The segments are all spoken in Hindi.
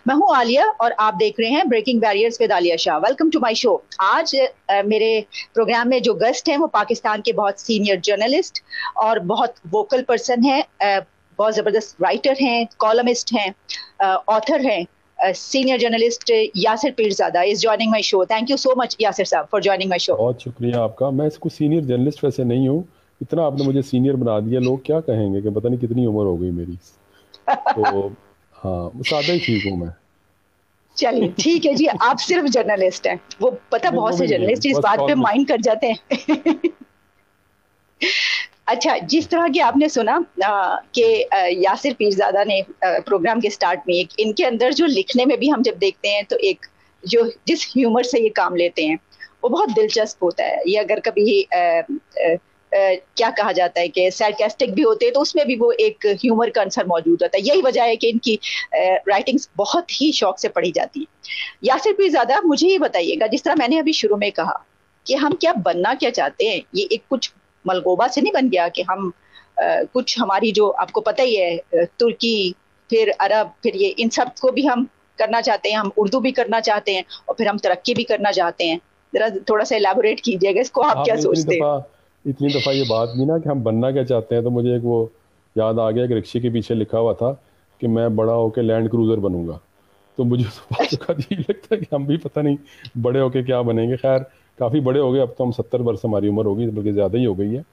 मैं हूं आलिया और आप देख रहे हैं breaking barriers with Alia Shah. Welcome to my show. आज मेरे प्रोग्राम में जो गेस्ट हैं वो पाकिस्तान के बहुत सीनियर जर्नलिस्ट और बहुत वोकल पर्सन हैं, बहुत ज़बरदस्त राइटर हैं, कॉलमिस्ट हैं, ऑथर हैं। Senior journalist Yasir Pirzada is joining my show. Thank you so much Yasir साहब फॉर जॉइनिंग माय शो। बहुत शुक्रिया आपका। मैं इसको सीनियर जर्नलिस्ट वैसे नहीं हूँ, इतना आपने मुझे सीनियर बना दिया, लोग क्या कहेंगे कि पता नहीं कितनी उम्र हो गई मेरी। तो हाँ, सादा ही ठीक हूँ मैं। चलिए ठीक है जी, आप सिर्फ जर्नलिस्ट हैं। वो पता, नहीं, वो बहुत भी से नहीं हूँ, जर्नलिस्ट इस बस बात पे कॉलमिस्ट। माइंड कर जाते हैं। अच्छा, जिस तरह की आपने सुना कि यासिर पीरज़ादा ने प्रोग्राम के स्टार्ट में एक इनके अंदर जो लिखने में भी हम जब देखते हैं तो एक जो जिस ह्यूमर से ये काम लेते हैं वो बहुत दिलचस्प होता है। ये अगर कभी क्या कहा जाता है कि सैरकास्टिक भी होते हैं तो उसमें भी वो एक ह्यूमर का अंसर मौजूद होता है। यही वजह है कि इनकी राइटिंग्स बहुत ही शौक से पढ़ी जाती है। यासिर पीरज़ादा, मुझे ये बताइएगा, जिस तरह मैंने अभी शुरू में कहा कि हम क्या बनना क्या चाहते हैं, ये एक कुछ मलगोबा से नहीं बन गया कि हम कुछ हमारी जो आपको पता ही है तुर्की, फिर अरब, फिर ये इन सब को भी हम करना चाहते हैं, हम उर्दू भी करना चाहते हैं और फिर हम तरक्की भी करना चाहते हैं। जरा थोड़ा सा एलैबोरेट कीजिएगा इसको, आप क्या आपने सोचते हैं? इतनी दफ़ा ये बात की ना कि हम बनना क्या चाहते हैं, तो मुझे एक वो याद आ गया कि रिक्शे के पीछे लिखा हुआ था कि मैं बड़ा होकर लैंड क्रूज़र बनूंगा। तो मुझे तो बात का यही लगता है कि हम भी पता नहीं बड़े होके क्या बनेंगे। खैर, काफ़ी बड़े हो गए, अब तो हम 70 वर्ष हमारी उम्र होगी, बल्कि ज़्यादा ही हो गई है।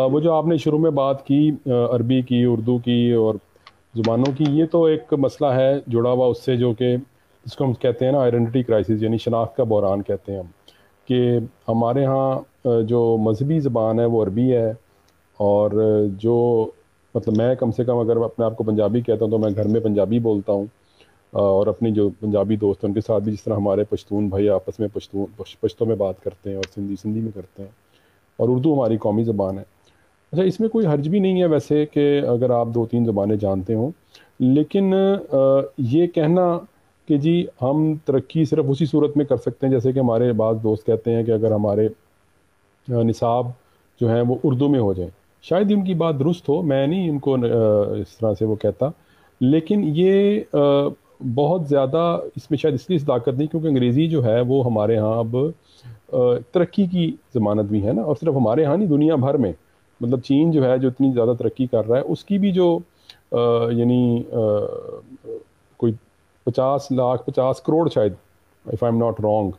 वो जो आपने शुरू में बात की अरबी की, उर्दू की और ज़ुबानों की, ये तो एक मसला है जुड़ा हुआ उससे, जो कि जिसको हम कहते हैं ना आइडेंटिटी क्राइसिस, यानी शनाख्त का बहरान कहते हैं हम। कि हमारे यहाँ जो मजहबी ज़बान है वो अरबी है, और जो मतलब मैं कम से कम अगर अपने आप को पंजाबी कहता हूँ तो मैं घर में पंजाबी बोलता हूँ। और अपनी जो पंजाबी दोस्त हैं उनके साथ भी जिस तरह हमारे पश्तून भाई आपस में पश्तो में बात करते हैं और सिंधी सिंधी में करते हैं, और उर्दू हमारी कौमी ज़बान है। अच्छा, इसमें कोई हर्ज भी नहीं है वैसे कि अगर आप दो तीन ज़बानें जानते हो, लेकिन ये कहना कि जी हम तरक्की सिर्फ उसी सूरत में कर सकते हैं, जैसे कि हमारे बाज़ दोस्त कहते हैं कि अगर हमारे निसाब जो है वो उर्दू में हो जाए, शायद ही उनकी बात दुरुस्त हो, मैं नहीं उनको इस तरह से वो कहता। लेकिन ये बहुत ज़्यादा इसमें शायद इसलिए ताकत नहीं क्योंकि अंग्रेज़ी जो है वो हमारे यहाँ अब तरक्की की ज़मानत भी है ना, और सिर्फ हमारे यहाँ नहीं, दुनिया भर में। मतलब चीन जो है, जो इतनी ज़्यादा तरक्की कर रहा है, उसकी भी जो यानी कोई 50 लाख 50 करोड़ शायद, if I am not wrong,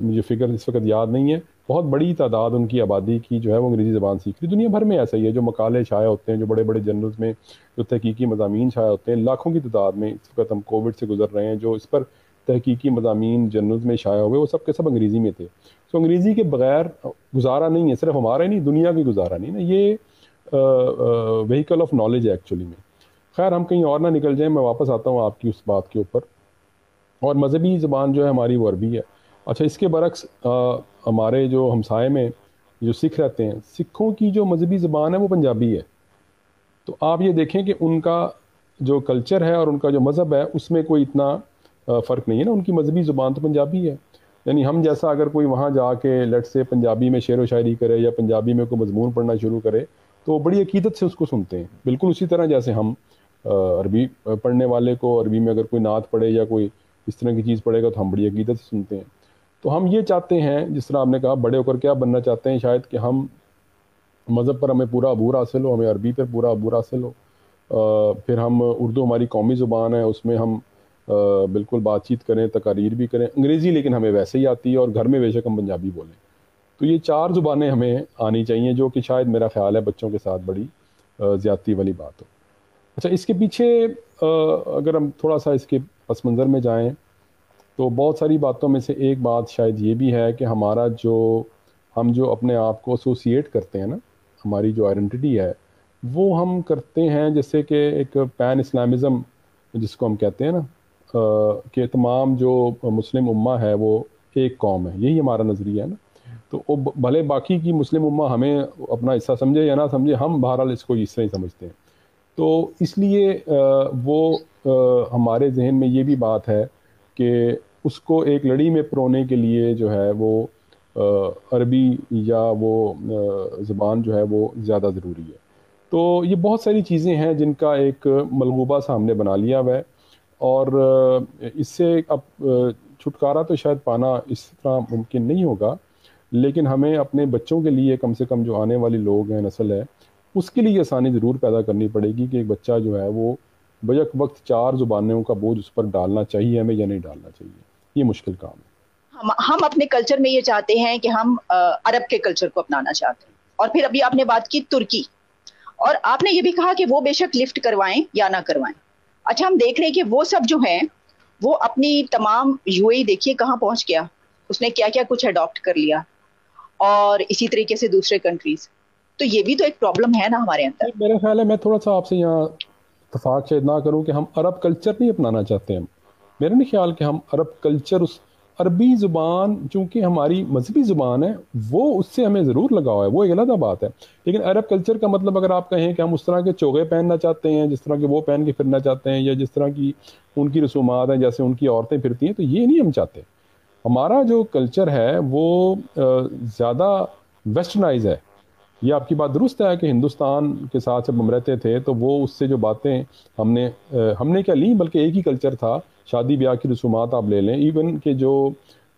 मुझे फिगर इस वक्त याद नहीं है, बहुत बड़ी तादाद उनकी आबादी की जो है वो अंग्रेज़ी ज़बान सीख रही। दुनिया भर में ऐसा ही है, जो मकाले शाया होते हैं, जो बड़े बड़े जर्नल्स में जो तहकीकी मज़ामीन शाया होते हैं, लाखों की तादाद में इस वक्त हम कोविड से गुजर रहे हैं, जो इस पर तहकीकी मज़ामीन जर्नल्स में शाया हुए वो सब के सब अंग्रेज़ी में थे। तो अंग्रेज़ी के बगैर गुजारा नहीं है, सिर्फ हमारा ही नहीं, दुनिया की गुजारा नहीं ना। ये व्हीकल ऑफ नॉलेज है एक्चुअली में। खैर, हम कहीं और ना निकल जाएँ, मैं वापस आता हूँ आपकी उस बात के ऊपर। और मजहबी ज़बान जो है हमारी वो अरबी है। अच्छा, इसके बरक्स हमारे जो हमसाए में जो सिख रहते हैं, सिखों की जो मजहबी ज़बान है वो पंजाबी है। तो आप ये देखें कि उनका जो कल्चर है और उनका जो मज़हब है उसमें कोई इतना फ़र्क नहीं है ना, उनकी मजहबी ज़ुबान तो पंजाबी है। यानी हम जैसा अगर कोई वहाँ जाके लेट से पंजाबी में शेर व शायरी करे या पंजाबी में कोई मजमून पढ़ना शुरू करे, तो बड़ी अकीदत से उसको सुनते हैं, बिल्कुल उसी तरह जैसे हम अरबी पढ़ने वाले को अरबी में अगर कोई नात पढ़े या कोई इस तरह की चीज़ पढ़ेगा तो हम बड़ी अकीदत से सुनते हैं। तो हम ये चाहते हैं, जिस तरह आपने कहा बड़े होकर क्या बनना चाहते हैं, शायद कि हम मज़हब पर हमें पूरा अबूर हासिल हो, हमें अरबी पर पूरा अबूर हासिल हो। फिर हम उर्दू हमारी कौमी ज़ुबान है, उसमें हम बिल्कुल बातचीत करें, तकारीर भी करें अंग्रेज़ी, लेकिन हमें वैसे ही आती है, और घर में बेशक हम पंजाबी बोलें। तो ये चार ज़ुबानें हमें आनी चाहिए, जो कि शायद मेरा ख़्याल है बच्चों के साथ बड़ी ज़्यादती वाली बात हो। अच्छा, इसके पीछे अगर हम थोड़ा सा इसके पस मंज़र में जाएँ, तो बहुत सारी बातों में से एक बात शायद ये भी है कि हमारा जो हम जो अपने आप को एसोसिएट करते हैं ना, हमारी जो आइडेंटिटी है वो हम करते हैं जैसे कि एक पैन इस्लामिज़म जिसको हम कहते हैं ना, कि तमाम जो मुस्लिम उम्मा है वो एक कौम है, यही हमारा नज़रिया है ना। तो वो भले बाकी की मुस्लिम उम्मा हमें अपना हिस्सा समझे या ना समझे, हम बहरहाल इसको इस तरह ही समझते हैं। तो इसलिए हमारे जहन में ये भी बात है कि उसको एक लड़ी में परोने के लिए जो है वो अरबी या वो ज़बान जो है वो ज़्यादा ज़रूरी है। तो ये बहुत सारी चीज़ें हैं जिनका एक मलगूबा सा हमने बना लिया हुआ है। और इससे अब छुटकारा तो शायद पाना इस तरह मुमकिन नहीं होगा, लेकिन हमें अपने बच्चों के लिए कम से कम जो आने वाली लोग हैं, नस्ल है, उसके लिए आसानी ज़रूर पैदा करनी पड़ेगी कि एक बच्चा जो है वो बैक वक्त 4 ज़ुबानों का बोझ उस पर डालना चाहिए हमें या नहीं डालना चाहिए। ये मुश्किल काम है। हम अपने कल्चर में ये चाहते हैं कि हम अरब के कल्चर को अपनाना चाहते हैं। और फिर अभी आपने बात की तुर्की, और आपने ये भी कहा कि वो बेशक लिफ्ट करवाएं या ना करवाएं। अच्छा, हम देख रहे हैं कि वो सब जो है वो अपनी तमाम यूएई देखिए कहाँ पहुंच गया, उसने क्या क्या कुछ अडॉप्ट कर लिया, और इसी तरीके से दूसरे कंट्रीज। तो ये भी तो एक प्रॉब्लम है ना हमारे अंदर। मेरा ख्याल है, मैं थोड़ा सा आपसे यहाँ इतफाक शायद ना करूँ कि हम अरब कल्चर नहीं अपनाना चाहते हैं। मेरा नहीं ख्याल कि हम अरब कल्चर, उस अरबी ज़ुबान चूँकि हमारी मजहबी ज़ुबान है, वो उससे हमें ज़रूर लगाव है, वो एक अलग बात है। लेकिन अरब कल्चर का मतलब अगर आप कहें कि हम उस तरह के चोगे पहनना चाहते हैं जिस तरह के वो पहन के फिरना चाहते हैं, या जिस तरह की उनकी रसूमात हैं जैसे उनकी औरतें फिरती हैं, तो ये नहीं हम चाहते। हमारा जो कल्चर है वो ज़्यादा वेस्टर्नाइज है। ये आपकी बात दुरुस्त है कि हिंदुस्तान के साथ जब हम रहते थे तो वो उससे जो बातें हमने क्या ली, बल्कि एक ही कल्चर था। शादी ब्याह की रसूमात आप ले लें, इवन के जो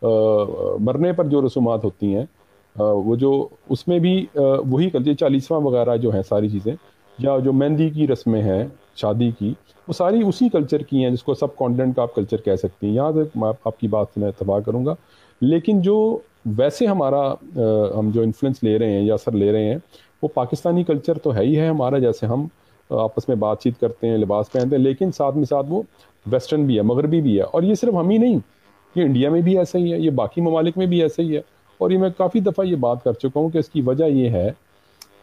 मरने पर जो रसूमात होती हैं, वो जो उसमें भी वही कल्चर, 40वां वगैरह जो है सारी चीज़ें, या जो मेहंदी की रस्में हैं शादी की, वो सारी उसी कल्चर की हैं, जिसको सब कॉन्टिनेंट का आप कल्चर कह सकती हैं। यहाँ तक मैं आपकी बात से मैं इत्तेफाक करूँगा। लेकिन जो वैसे हमारा हम जो इन्फ्लुएंस ले रहे हैं या असर ले रहे हैं, वो पाकिस्तानी कल्चर तो है ही है हमारा। जैसे हम आपस में बातचीत करते हैं, लिबास पहनते हैं, लेकिन साथ में साथ वो वेस्टर्न भी है, मगरबी भी है। और ये सिर्फ हम ही नहीं, ये इंडिया में भी ऐसा ही है, ये बाकी ममालिक में भी ऐसा ही है। और ये मैं काफ़ी दफ़ा ये बात कर चुका हूँ कि इसकी वजह ये है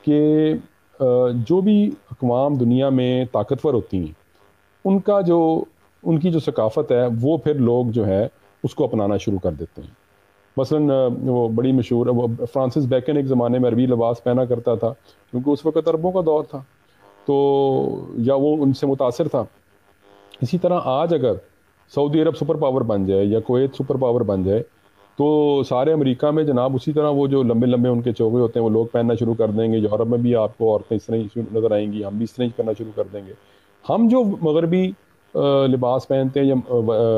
कि जो भी अक़वाम दुनिया में ताकतवर होती हैं, उनकी जो सकाफ़त है वो फिर लोग जो है उसको अपनाना शुरू कर देते हैं। मसलन वो बड़ी मशहूर, वो फ्रांसिस बेकन एक ज़माने में अरबी लिबास पहना करता था, क्योंकि उस वक़्त अरबों का दौर था, तो या वो उनसे मुतासिर था। इसी तरह आज अगर सऊदी अरब सुपर पावर बन जाए या कुवैत सुपर पावर बन जाए, तो सारे अमेरिका में जनाब उसी तरह वो जो लंबे लंबे उनके चोगे होते हैं वो लोग पहनना शुरू कर देंगे। यूरोप में भी आपको औरतें इस तरह ही नज़र आएंगी, हम भी इस तरह ही करना शुरू कर देंगे। हम जो मगरबी लिबास पहनते हैं या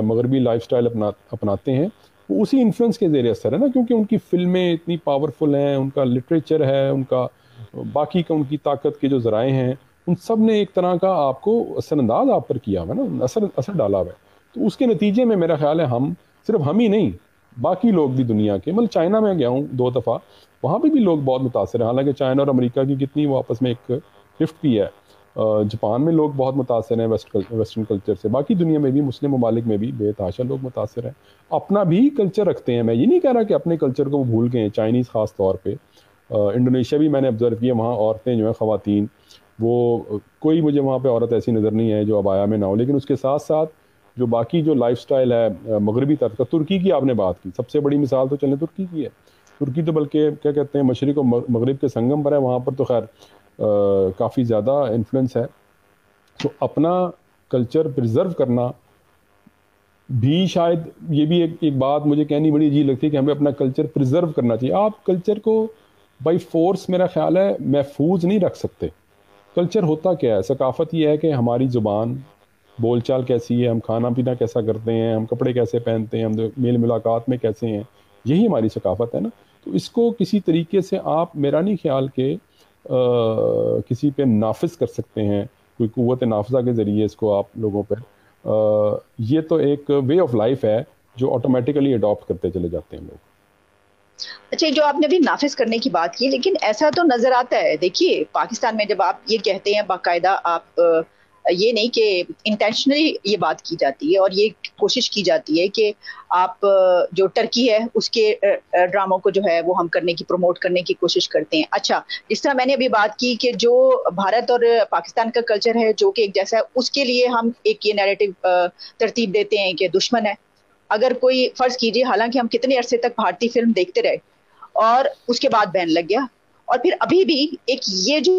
मगरबी लाइफस्टाइल अपनाते हैं, वो उसी इन्फ्लुएंस के ज़रिए असर है ना, क्योंकि उनकी फ़िल्में इतनी पावरफुल हैं, उनका लिटरेचर है, उनका बाकी का उनकी ताकत के जो ज़राए हैं, उन सब ने एक तरह का आपको असरअंदाज आप पर किया हुआ है ना, असर डाला हुआ है। तो उसके नतीजे में मेरा ख्याल है सिर्फ हम ही नहीं, बाकी लोग भी दुनिया के, मतलब चाइना में गया हूँ 2 दफ़ा, वहाँ पे भी लोग बहुत मुतासर हैं। हालांकि चाइना और अमेरिका की कितनी वो आपस में एक रिफ्ट भी है। जापान में लोग बहुत मुतासर हैं वेस्टर्न कल्चर से, बाकी दुनिया में भी, मुस्लिम ममालिक में भी बेतहाशा लोग मुतासर हैं, अपना भी कल्चर रखते हैं। मैं ये नहीं कह रहा कि अपने कल्चर को वो भूल गए हैं, चाइनीज़ ख़ास तौर पे। इंडोनेशिया भी मैंने ऑब्ज़र्व किया, वहाँ औरतें जो हैं, ख़वातीन, वो कोई मुझे वहाँ पे औरत ऐसी नज़र नहीं है जो अबाया में ना हो। लेकिन उसके साथ साथ जो बाकी जो लाइफस्टाइल है मगरबी तरफ का, तुर्की की आपने बात की, सबसे बड़ी मिसाल तो चलें तुर्की की है। तुर्की तो बल्कि क्या कहते हैं, मशरिक़ और मगरिब के संगम पर है, वहाँ पर तो खैर काफ़ी ज़्यादा इन्फ्लुएंस है। तो अपना कल्चर प्रिजर्व करना भी, शायद ये भी एक बात मुझे कहनी बड़ी अजीब लगती है कि हमें अपना कल्चर प्रिजर्व करना चाहिए। आप कल्चर को बाई फोर्स, मेरा ख्याल है, महफूज नहीं रख सकते। कल्चर होता क्या है? सकाफ़त ये है कि हमारी ज़ुबान, बोलचाल कैसी है, हम खाना पीना कैसा करते हैं, हम कपड़े कैसे पहनते हैं, हम मेल मुलाकात में कैसे हैं, यही हमारी सकाफ़त है ना। तो इसको किसी तरीके से आप, मेरा नहीं ख्याल के किसी पे नाफिज कर सकते हैं, कोई कुव्वत नाफजा के ज़रिए इसको आप लोगों पर। ये तो एक वे ऑफ लाइफ है जो ऑटोमेटिकली अडॉप्ट करते चले जाते हैं लोग। अच्छा, जो आपने अभी नाफिज करने की बात की, लेकिन ऐसा तो नजर आता है, देखिए पाकिस्तान में जब आप ये कहते हैं बाकायदा, आप ये नहीं कि इंटेंशनली ये बात की जाती है और ये कोशिश की जाती है कि आप जो टर्की है उसके ड्रामों को जो है वो हम करने की, प्रमोट करने की कोशिश करते हैं। अच्छा, जिस तरह मैंने अभी बात की कि जो भारत और पाकिस्तान का कल्चर है जो कि एक जैसा है, उसके लिए हम एक ये नैरेटिव तरतीब देते हैं कि दुश्मन है। अगर कोई फर्ज कीजिए, हालांकि हम कितने अरसे तक भारतीय फिल्म देखते रहे और उसके बाद बैन लग गया, और फिर अभी भी एक ये जो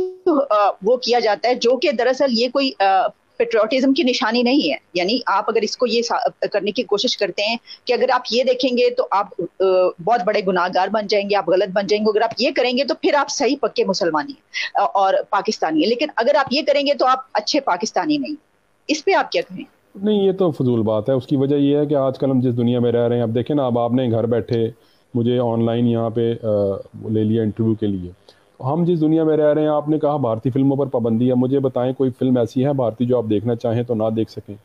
वो किया जाता है, जो कि दरअसल ये कोई पेट्रियोटिज्म की निशानी नहीं है। यानी आप अगर इसको ये करने की कोशिश करते हैं कि अगर आप ये देखेंगे तो आप बहुत बड़े गुनाहगार बन जाएंगे, आप गलत बन जाएंगे, अगर आप ये करेंगे तो फिर आप सही पक्के मुसलमानी और पाकिस्तानी है, लेकिन अगर आप ये करेंगे तो आप अच्छे पाकिस्तानी नहीं। इस पे आप क्या कहें? नहीं, ये तो फजूल बात है। उसकी वजह ये है कि आजकल हम जिस दुनिया में रह रहे हैं, अब देखें ना, अब आपने घर बैठे मुझे ऑनलाइन यहाँ पे ले लिया इंटरव्यू के लिए। तो हम जिस दुनिया में रह रहे हैं, आपने कहा भारतीय फिल्मों पर पाबंदी है, मुझे बताएं कोई फिल्म ऐसी है भारतीय जो आप देखना चाहें तो ना देख सकें।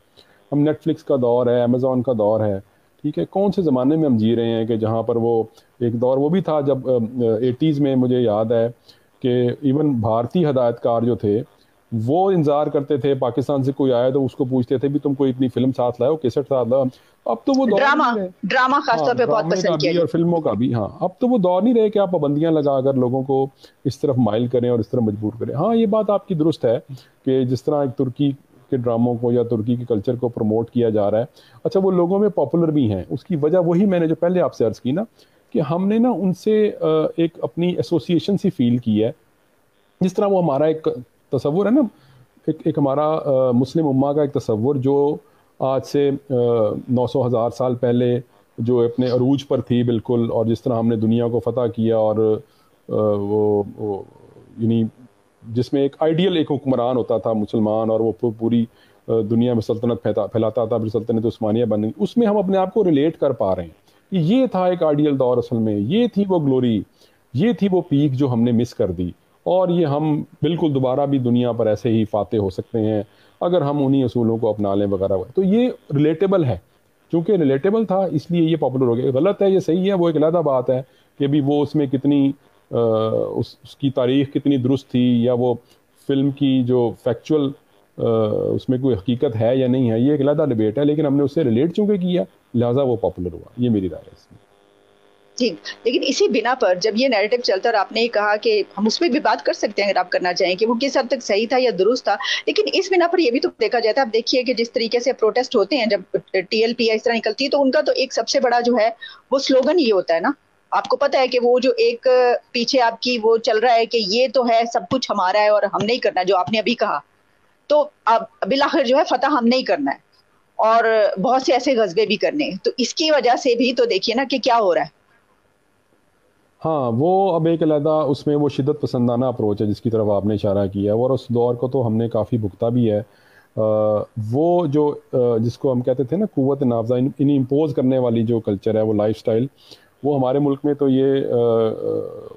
हम नेटफ्लिक्स का दौर है, अमेज़ॉन का दौर है, ठीक है। कौन से ज़माने में हम जी रहे हैं कि जहाँ पर वो एक दौर वो भी था जब 80s में मुझे याद है कि इवन भारतीय हदायतकार जो थे वो इंतज़ार करते थे, पाकिस्तान से कोई आया तो उसको पूछते थे भी तुम कोई इतनी फिल्म साथ लाओ, कैसेट साथ लाओ। अब तो वो दौर ड्रामा, नहीं रहे। ड्रामा हाँ, खासतौर पे बहुत ड्रामे का पसंद किया भी और जाता फिल्मों का भी। हाँ, अब तो वो दौर नहीं रहे कि आप पाबंदियां लगा कर लोगों को इस तरफ माइल करें और इस तरफ मजबूर करें। हाँ, ये बात आपकी दुरुस्त है कि जिस तरह एक तुर्की के ड्रामों को या तुर्की के कल्चर को प्रमोट किया जा रहा है, अच्छा वो लोगों में पॉपुलर भी हैं। उसकी वजह वही मैंने जो पहले आपसे अर्ज़ की ना, कि हमने ना उनसे एक अपनी एसोसिएशन सी फील की है। जिस तरह वो हमारा एक तसव्वुर है ना, एक हमारा मुस्लिम उम्मा का एक तसव्वुर जो आज से 900 हज़ार साल पहले जो अपने अरूज पर थी बिल्कुल, और जिस तरह हमने दुनिया को फतह किया, और वो यानी जिसमें एक आइडियल एक हुक्मरान होता था मुसलमान, और वो पूरी दुनिया में सल्तनत फैलाता था, फिर सल्तनत उस्मानिया बन गई। उसमें हम अपने आप को रिलेट कर पा रहे हैं कि ये था एक आइडियल दौर, असल में ये थी वो ग्लोरी, ये थी वो पीक जो हमने मिस कर दी। और ये हम बिल्कुल दोबारा भी दुनिया पर ऐसे ही फाते हो सकते हैं अगर हम उन्हीं असूलों को अपना लें वगैरह। तो ये रिलेटेबल है, क्योंकि रिलेटेबल था इसलिए ये पॉपुलर हो गया। गलत है, ये सही है, वो एक अलग बात है कि अभी वो उसमें कितनी उसकी तारीख कितनी दुरुस्त थी, या वो फिल्म की जो फैक्चुअल उसमें कोई हकीकत है या नहीं है, ये एक अलग डिबेट है। लेकिन हमने उससे रिलेट चूंकि किया, लिहाजा वो पॉपुलर हुआ। ये मेरी राय है इसमें। ठीक। लेकिन इसी बिना पर जब ये नैरेटिव चलता, और आपने ही कहा कि हम उस पर भी बात कर सकते हैं अगर आप करना चाहें कि वो किस हद तक सही था या दुरुस्त था, लेकिन इस बिना पर ये भी तो देखा जाता है। आप देखिए कि जिस तरीके से प्रोटेस्ट होते हैं जब टीएलपी इस तरह निकलती है, तो उनका तो एक सबसे बड़ा जो है वो स्लोगन ये होता है ना। आपको पता है कि वो जो एक पीछे आपकी वो चल रहा है कि ये तो है, सब कुछ हमारा है और हम नहीं करना, जो आपने अभी कहा। तो अब बिलाखिर जो है फतह हमने ही करना है, और बहुत से ऐसे गजबे भी करने हैं। तो इसकी वजह से भी तो देखिए ना कि क्या हो रहा है। हाँ, वो अब एक अलहदा उसमें वो शिद्दत पसंदाना अप्रोच है जिसकी तरफ आपने इशारा किया है, और उस दौर को तो हमने काफ़ी भुगता भी है। वो जो जिसको हम कहते थे ना कुव्वत नाफजा, इन्हें इम्पोज करने वाली जो कल्चर है, वो लाइफस्टाइल, वो हमारे मुल्क में तो ये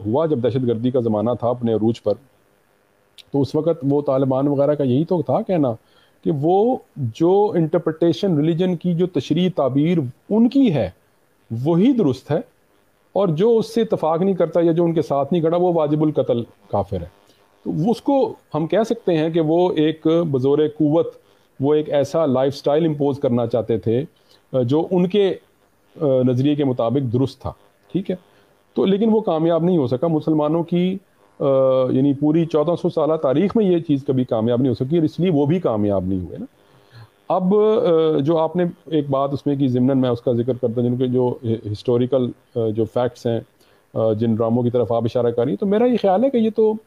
हुआ जब दहशतगर्दी का ज़माना था अपने अरूज पर। तो उस वक़्त वो तालिबान वगैरह का यही तो था कहना कि वो जो इंटरप्रटेशन रिलीजन की जो तशरीह ताबीर उनकी है वही दुरुस्त है, और जो उससे इतफाक़ नहीं करता या जो उनके साथ नहीं खड़ा वो वाजिबुल कत्ल काफिर है। तो वो उसको हम कह सकते हैं कि वो एक बज़ोर क़ुव्वत वो एक ऐसा लाइफस्टाइल इम्पोज करना चाहते थे जो उनके नज़रिए के मुताबिक दुरुस्त था, ठीक है। तो लेकिन वो कामयाब नहीं हो सका। मुसलमानों की यानी पूरी 1400 साल तारीख में ये चीज़ कभी कामयाब नहीं हो सकी, और इसलिए वो भी कामयाब नहीं हुए ना। अब जो आपने एक बात उसमें की, ज़िम्नन मैं उसका जिक्र करता हूँ, जिनके जो हिस्टोरिकल जो फैक्ट्स हैं, जिन ड्रामों की तरफ आप इशारा कर रही हैं, तो मेरा ये ख्याल है कि ये तो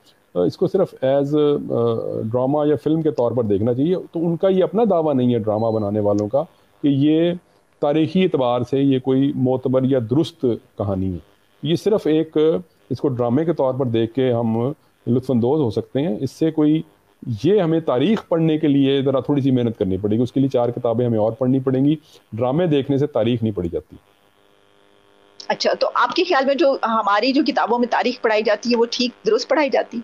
इसको सिर्फ एज ड्रामा या फिल्म के तौर पर देखना चाहिए। तो उनका ये अपना दावा नहीं है ड्रामा बनाने वालों का कि ये तारीख़ी एतबार से ये कोई मोतबर या दुरुस्त कहानी है। ये सिर्फ एक इसको ड्रामे के तौर पर देख के हम लुत्फ़अंदोज़ हो सकते हैं। इससे कोई ये हमें तारीख़ पढ़ने के लिए ज़रा थोड़ी सी मेहनत करनी पड़ेगी, उसके लिए 4 किताबें हमें और पढ़नी पड़ेंगी। ड्रामे देखने से तारीख़ नहीं पढ़ी जाती। अच्छा, तो आपके ख्याल में जो हमारी जो किताबों में तारीख पढ़ाई जाती है वो ठीक दुरुस्त पढ़ाई जाती?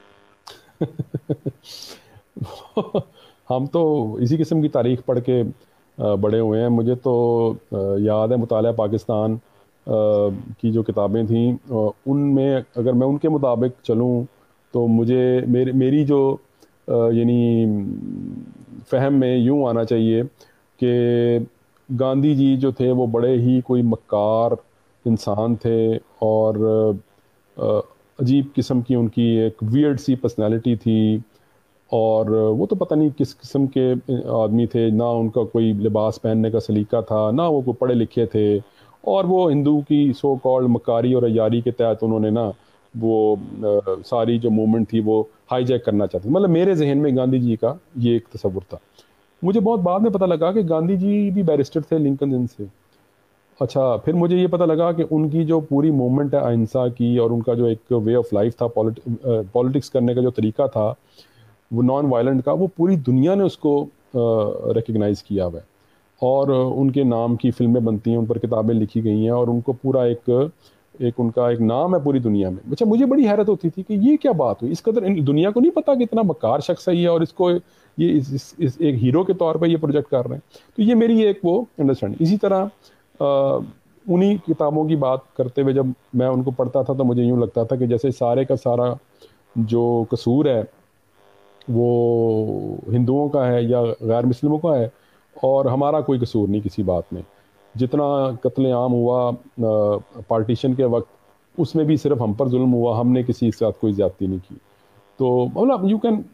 हम तो इसी किस्म की तारीख पढ़ के बड़े हुए हैं। मुझे तो याद है मुताला पाकिस्तान की जो किताबें थीं, उनमें अगर मैं उनके मुताबिक चलूँ तो मुझे मेरी जो यानी फ़हम में यूँ आना चाहिए कि गांधी जी जो थे वो बड़े ही कोई मक्कार इंसान थे, और अजीब किस्म की उनकी एक वियर्ड सी पर्सनालिटी थी। और वो तो पता नहीं किस किस्म के आदमी थे, ना उनका कोई लिबास पहनने का सलीका था, ना वो कोई पढ़े लिखे थे। और वो हिंदू की सो कॉल्ड मक्कारी और अयारी के तहत उन्होंने ना वो सारी जो मूवमेंट थी वो हाईजैक करना चाहते थे। मतलब मेरे जहन में गांधी जी का ये एक तस्वुर था। मुझे बहुत बाद में पता लगा कि गांधी जी भी बैरिस्टर थे लिंकन इन से। अच्छा, फिर मुझे ये पता लगा कि उनकी जो पूरी मूवमेंट है अहिंसा की, और उनका जो एक वे ऑफ लाइफ था, पॉलिटिक्स करने का जो तरीका था वो नॉन वायलेंट का, वो पूरी दुनिया ने उसको रिकग्नाइज़ किया हुआ है। और उनके नाम की फिल्में बनती हैं, उन पर किताबें लिखी गई हैं, और उनको पूरा एक उनका एक नाम है पूरी दुनिया में। अच्छा, मुझे बड़ी हैरत होती थी कि ये क्या बात हुई, इस कदर दुनिया को नहीं पता कि इतना मक्कार शख्स है ये, और इसको ये इस एक हीरो के तौर पर ये प्रोजेक्ट कर रहे हैं। तो ये मेरी एक वो अंडरस्टैंडिंग। इसी तरह उन्हीं किताबों की बात करते हुए जब मैं उनको पढ़ता था तो मुझे यूँ लगता था कि जैसे सारे का सारा जो कसूर है वो हिंदुओं का है या गैर मुस्लिमों का है, और हमारा कोई कसूर नहीं किसी बात में। जितना कत्ले आम हुआ पार्टीशन के वक्त, उसमें भी सिर्फ हम पर जुल्म हुआ, हमने किसी के साथ कोई ज़्यादती नहीं की। तो मतलब you can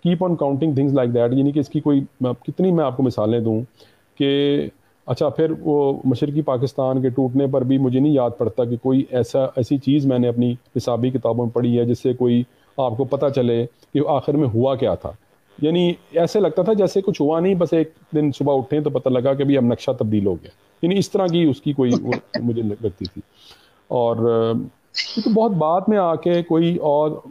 keep on counting things like that, यानी कि इसकी कोई कितनी मैं आपको मिसालें दूँ कि अच्छा, फिर वो मशरक़ी पाकिस्तान के टूटने पर भी मुझे नहीं याद पड़ता कि कोई ऐसी चीज़ मैंने अपनी हिसाबी किताबों में पढ़ी है जिससे कोई आपको पता चले कि आखिर में हुआ क्या था। यानी ऐसे लगता था जैसे कुछ हुआ नहीं, बस एक दिन सुबह उठे तो पता लगा कि अभी अब नक्शा तब्दील हो गया। यानी इस तरह की उसकी कोई मुझे लगती थी। और तो बहुत बाद में आके कोई और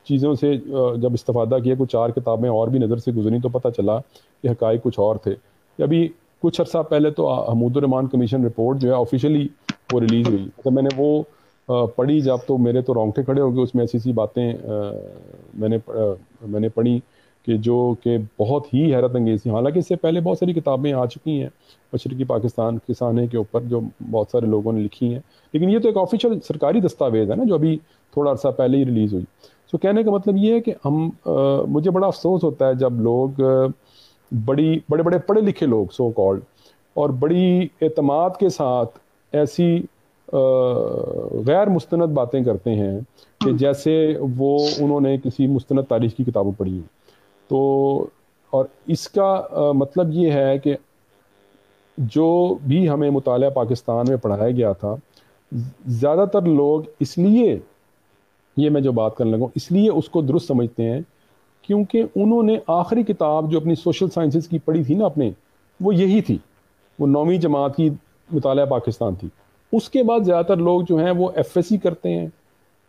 चीज़ों से जब इस्तेफादा किया, कुछ 4 किताबें और भी नज़र से गुजरी तो पता चला कि हक़ाइक़ कुछ और थे। अभी कुछ अर्सा पहले तो हमीदुर रहमान कमीशन रिपोर्ट जो है ऑफिशियली वो रिलीज़ हुई। तो मैंने वो पढ़ी जब, तो मेरे तो रोंगटे खड़े हो गए। उसमें ऐसी बातें मैंने पढ़ी कि बहुत ही हैरत अंगेज़ थी। हालांकि इससे पहले बहुत सारी किताबें आ चुकी हैं मशरक़ी पाकिस्तान के साने के ऊपर जो बहुत सारे लोगों ने लिखी हैं, लेकिन ये तो एक ऑफिशियल सरकारी दस्तावेज़ है ना, जो अभी थोड़ा अर्सा पहले ही रिलीज़ हुई। सो कहने का मतलब ये है कि मुझे बड़ा अफसोस होता है जब लोग बड़े बड़े पढ़े लिखे लोग सो कॉल्ड और बड़ी एतमाद के साथ ऐसी गैर मुस्तनद बातें करते हैं कि जैसे वो उन्होंने किसी मुस्तनद तारीख़ की किताबें पढ़ी हैं। तो और इसका मतलब ये है कि जो भी हमें मुताला पाकिस्तान में पढ़ाया गया था, ज़्यादातर लोग इसलिए, ये मैं जो बात करने लगा हूँ, इसलिए उसको दुरुस्त समझते हैं क्योंकि उन्होंने आखिरी किताब जो अपनी सोशल साइंसेस की पढ़ी थी ना अपने, वो यही थी, वो 9वीं जमात की मुताला पाकिस्तान थी। उसके बाद ज़्यादातर लोग जो हैं वो एफएससी करते हैं,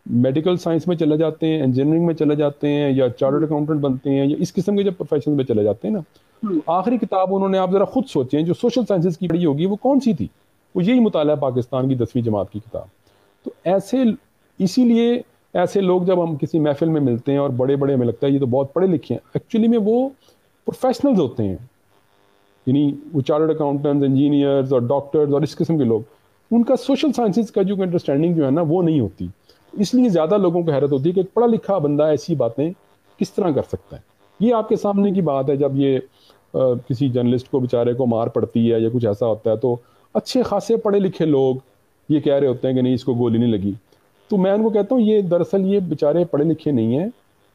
मेडिकल साइंस में चले जाते हैं, इंजीनियरिंग में चले जाते हैं, या चार्टर्ड अकाउंटेंट बनते हैं, या इस किस्म के जब प्रोफेशन में चले जाते हैं ना, तो आखिरी किताब उन्होंने, आप ज़रा खुद सोचें, जो सोशल साइंसेस की पढ़ी होगी वो कौन सी थी? वो यही मुताला पाकिस्तान की 10वीं जमात की किताब। तो इसीलिए ऐसे लोग जब हम किसी महफिल में मिलते हैं और बड़े बड़े, हमें लगता है ये तो बहुत पढ़े लिखे हैं, एक्चुअली में वो प्रोफेशनल्स होते हैं। यानी वो चार्टर्ड अकाउंटेंट्स, इंजीनियर्स और डॉक्टर्स और इस किस्म के लोग, उनका सोशल साइंसेज का जो अंडरस्टैंडिंग जो है ना वो नहीं होती। इसलिए ज़्यादा लोगों को हैरत होती है कि एक पढ़ा लिखा बंदा ऐसी बातें किस तरह कर सकता है। ये आपके सामने की बात है, जब ये किसी जर्नलिस्ट को बेचारे को मार पड़ती है या कुछ ऐसा होता है, तो अच्छे खासे पढ़े लिखे लोग ये कह रहे होते हैं कि नहीं, इसको गोली नहीं लगी। तो मैं उनको कहता हूँ ये दरअसल ये बेचारे पढ़े लिखे नहीं हैं,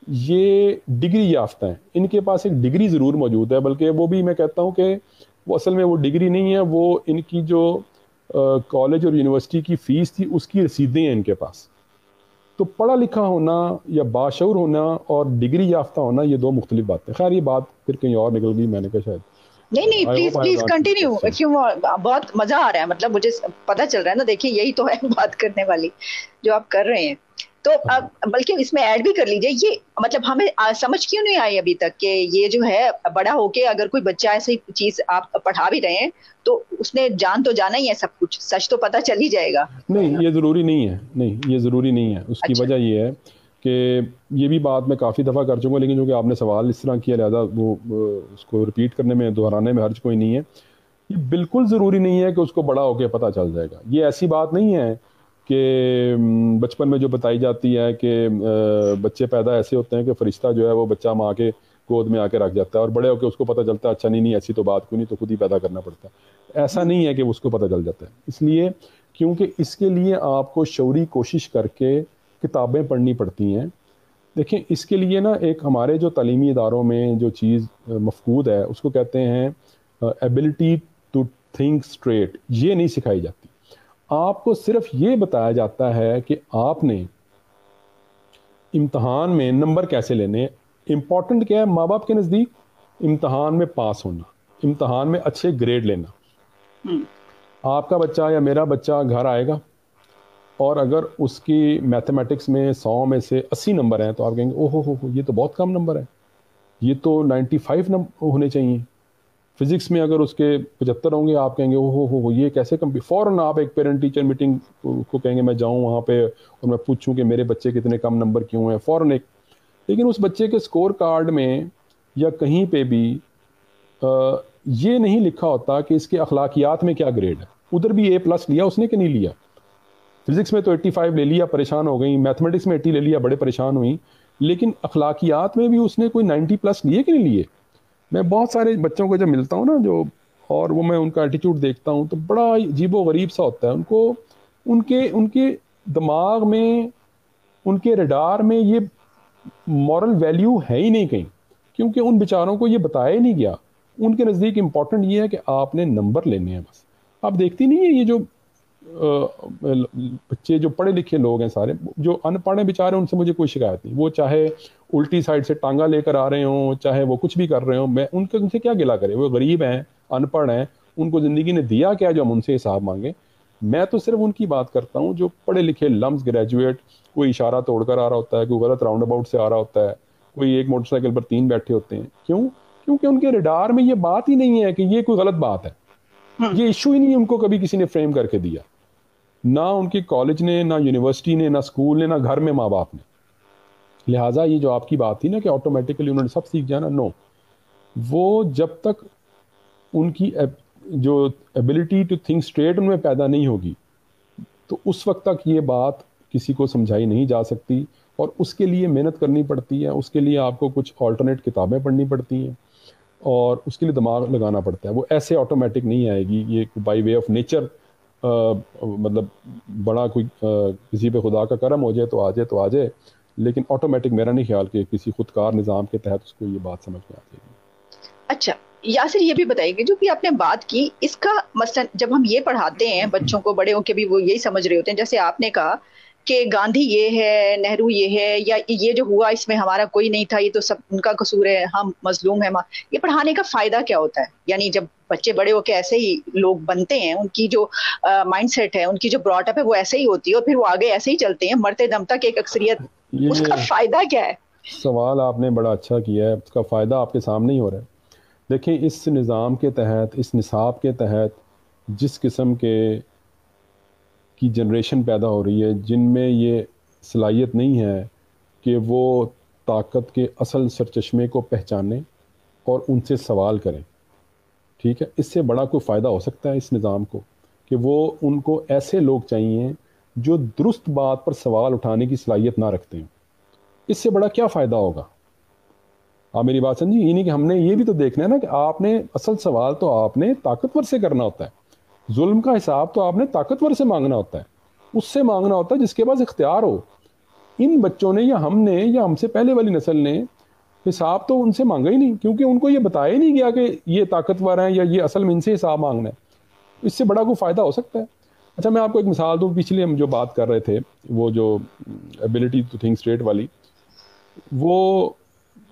ये डिग्री याफ्ता हैं। इनके पास एक डिग्री ज़रूर मौजूद है, बल्कि वो भी मैं कहता हूँ कि वो असल में वो डिग्री नहीं है, वो इनकी जो कॉलेज और यूनिवर्सिटी की फ़ीस थी उसकी रसीदें हैं इनके पास। तो पढ़ा लिखा होना या बाशऊर होना और डिग्री याफ्ता होना, ये दो मुख्तलिफ बातें। खैर ये बात फिर कहीं और निकल गई, मैंने कहा शायद नहीं, प्लीज कंटिन्यू, क्यों बहुत मजा आ रहा है, मतलब मुझे पता चल रहा है ना, देखिए यही तो है बात करने वाली जो आप कर रहे हैं। तो अब बल्कि इसमें ऐड भी कर लीजिए, ये मतलब हमें समझ क्यों नहीं आई अभी तक कि ये जो है बड़ा होके अगर कोई बच्चा ऐसी चीज आप पढ़ा भी रहे हैं तो उसने जान तो जाना ही है, सब कुछ सच तो पता चल ही जाएगा। नहीं, ये ज़रूरी नहीं है, नहीं ये ज़रूरी नहीं है। उसकी वजह ये है कि ये भी बात मैं काफ़ी दफ़ा कर चुका हूँ, लेकिन जो कि आपने सवाल इस तरह किया, लिहाजा वो उसको रिपीट करने में, दोहराने में हर्ज कोई नहीं है। ये बिल्कुल ज़रूरी नहीं है कि उसको बड़ा होकर पता चल जाएगा। ये ऐसी बात नहीं है कि बचपन में जो बताई जाती है कि बच्चे पैदा ऐसे होते हैं कि फरिश्ता जो है वो बच्चा माँ के गोद में आके रख जाता है, और बड़े होकर उसको पता चलता है अच्छा नहीं ऐसी तो बात क्यों नहीं, तो खुद ही पैदा करना पड़ता है। ऐसा नहीं है कि उसको पता चल जाता है, इसलिए क्योंकि इसके लिए आपको शौरी कोशिश करके किताबें पढ़नी पड़ती हैं। देखें, इसके लिए ना एक हमारे जो तालीमी इदारों में जो चीज़ मफकूद है उसको कहते हैं एबिलिटी टू थिंक स्ट्रेट। ये नहीं सिखाई जाती। आपको सिर्फ ये बताया जाता है कि आपने इम्तहान में नंबर कैसे लेने। इम्पॉर्टेंट क्या है माँ बाप के नज़दीक? इम्तहान में पास होना, इम्तहान में अच्छे ग्रेड लेना। आपका बच्चा या मेरा बच्चा घर आएगा और अगर उसकी मैथमेटिक्स में 100 में से 80 नंबर हैं तो आप कहेंगे ओहो हो ये तो बहुत कम नंबर है, ये तो 95 नंबर होने चाहिए। फिजिक्स में अगर उसके 75 होंगे, आप कहेंगे ओ हो ये कैसे कम, फ़ौरन आप एक पेरेंट टीचर मीटिंग को कहेंगे मैं जाऊँ वहाँ पे और मैं पूछूं कि मेरे बच्चे कितने कम नंबर क्यों हैं, फ़ौरन एक। लेकिन उस बच्चे के स्कोर कार्ड में या कहीं पे भी ये नहीं लिखा होता कि इसके अखलाकियात में क्या ग्रेड है। उधर भी A+ लिया उसने कि नहीं लिया, फिजिक्स में तो 85 ले लिया, परेशान हो गई, मैथमेटिक्स में 80 ले लिया, बड़े परेशान हुई, लेकिन अखलाकियात में भी उसने कोई 90+ लिए कि नहीं लिए। मैं बहुत सारे बच्चों को जब मिलता हूँ ना जो, और वो मैं उनका एटीट्यूड देखता हूँ तो बड़ा अजीबो गरीब सा होता है। उनको उनके उनके दिमाग में, उनके रडार में ये मॉरल वैल्यू है ही नहीं कहीं, क्योंकि उन बेचारों को ये बताया ही नहीं गया। उनके नज़दीक इम्पॉर्टेंट ये है कि आपने नंबर लेने हैं बस। आप देखती नहीं है ये जो बच्चे जो पढ़े लिखे लोग हैं सारे, जो अनपढ़ हैं बेचारे, उनसे मुझे कोई शिकायत नहीं। वो चाहे उल्टी साइड से टांगा लेकर आ रहे हों, चाहे वो कुछ भी कर रहे हों, मैं उनसे क्या गिला करें। वो गरीब हैं, अनपढ़ हैं, उनको ज़िंदगी ने दिया क्या जो हम उनसे हिसाब मांगे। मैं तो सिर्फ उनकी बात करता हूँ जो पढ़े लिखे लम्स ग्रेजुएट, कोई इशारा तोड़कर आ रहा होता है, कोई गलत राउंड अबाउट से आ रहा होता है, कोई एक मोटरसाइकिल पर 3 बैठे होते हैं। क्यों? क्योंकि उनके रडार में ये बात ही नहीं है कि ये कोई गलत बात है। ये इशू ही नहीं उनको कभी किसी ने फ्रेम करके दिया, ना उनके कॉलेज ने, ना यूनिवर्सिटी ने, ना स्कूल ने, ना घर में माँ बाप ने। लिहाजा ये जो आपकी बात थी ना कि ऑटोमेटिकली उन्होंने सब सीख जाना, नो। वो जब तक उनकी जो एबिलिटी टू थिंक स्ट्रेट उनमें पैदा नहीं होगी, तो उस वक्त तक ये बात किसी को समझाई नहीं जा सकती। और उसके लिए मेहनत करनी पड़ती है, उसके लिए आपको कुछ ऑल्टरनेट किताबें पढ़नी पड़ती हैं, और उसके लिए दिमाग लगाना पड़ता है। वो ऐसे ऑटोमेटिक नहीं आएगी, ये बाय वे ऑफ नेचर। मतलब बड़ा कोई किसी पे खुदा का करम हो जाए तो आ जाए, लेकिन ऑटोमेटिक मेरा नहीं ख्याल कि किसी खुदकार निज़ाम के तहत उसको ये बात समझ में आ जाएगी। अच्छा यासिर, ये भी बताइए जो भी आपने बात की, इसका मसलन जब हम ये पढ़ाते हैं बच्चों को, बड़े होके भी वो यही समझ रहे होते हैं, जैसे आपने कहा कि गांधी ये है, नेहरू ये है, या ये जो हुआ इसमें हमारा कोई नहीं था, ये तो सब उनका कसूर है, हम मजलूम है। ये पढ़ाने का फायदा क्या होता है? यानी जब बच्चे बड़े होके ऐसे ही लोग बनते हैं, उनकी जो माइंडसेट है, उनकी जो ब्रॉटअप है वो ऐसे ही होती है, और फिर वो आगे ऐसे ही चलते हैं मरते दम तक एक अक्सरियत। उसका फायदा क्या है? सवाल आपने बड़ा अच्छा किया है। उसका फ़ायदा आपके सामने ही हो रहा है। देखें, इस निज़ाम के तहत, इस निसाब के तहत जिस किस्म के की जनरेशन पैदा हो रही है, जिनमें ये सलाहियत नहीं है कि वो ताकत के असल सरचश्मे को पहचानें और उनसे सवाल करें, ठीक है, इससे बड़ा कोई फ़ायदा हो सकता है इस निज़ाम को कि वो, उनको ऐसे लोग चाहिए जो दुरुस्त बात पर सवाल उठाने की सलाहियत ना रखते हैं। इससे बड़ा क्या फ़ायदा होगा? आप मेरी बात समझिए। ये नहीं कि हमने ये भी तो देखना है ना कि आपने असल सवाल तो आपने ताकतवर से करना होता है, जुल्म का हिसाब तो आपने ताकतवर से मांगना होता है, उससे मांगना होता है जिसके पास इख्तियार हो। इन बच्चों ने या हमने या हमसे पहले वाली नस्ल ने हिसाब तो उनसे मांगा ही नहीं, क्योंकि उनको ये बताया ही नहीं गया कि ये ताकतवर हैं या ये असल में इनसे हिसाब मांगना है। इससे बड़ा कोई फ़ायदा हो सकता है? अच्छा, मैं आपको एक मिसाल दूँ। पिछले हम जो बात कर रहे थे, वो जो एबिलिटी टू थिंक स्ट्रेट वाली, वो